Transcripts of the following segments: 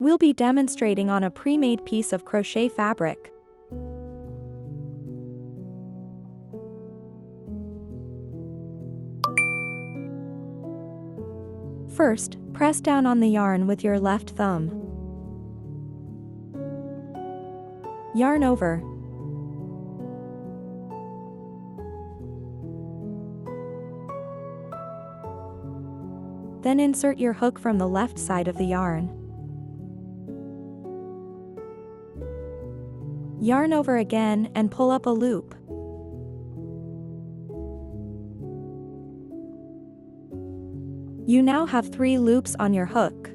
We'll be demonstrating on a pre-made piece of crochet fabric. First, press down on the yarn with your left thumb. Yarn over. Then insert your hook from the left side of the yarn. Yarn over again and pull up a loop. You now have 3 loops on your hook.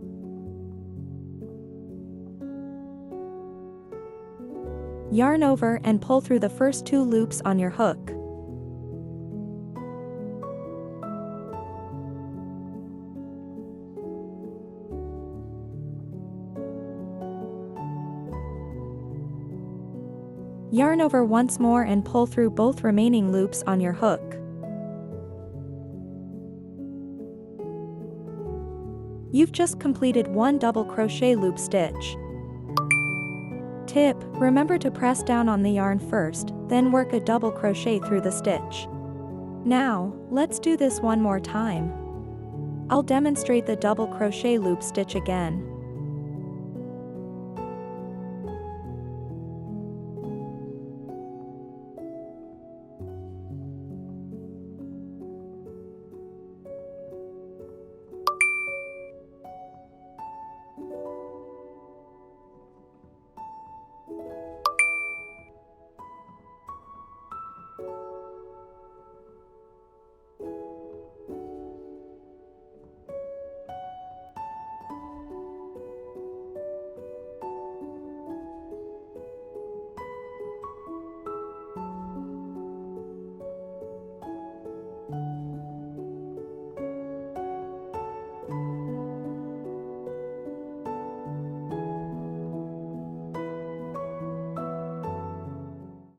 Yarn over and pull through the first 2 loops on your hook. Yarn over once more and pull through both remaining loops on your hook. You've just completed 1 double crochet loop stitch. Tip: remember to press down on the yarn first, then work a double crochet through the stitch. Now, let's do this one more time. I'll demonstrate the double crochet loop stitch again.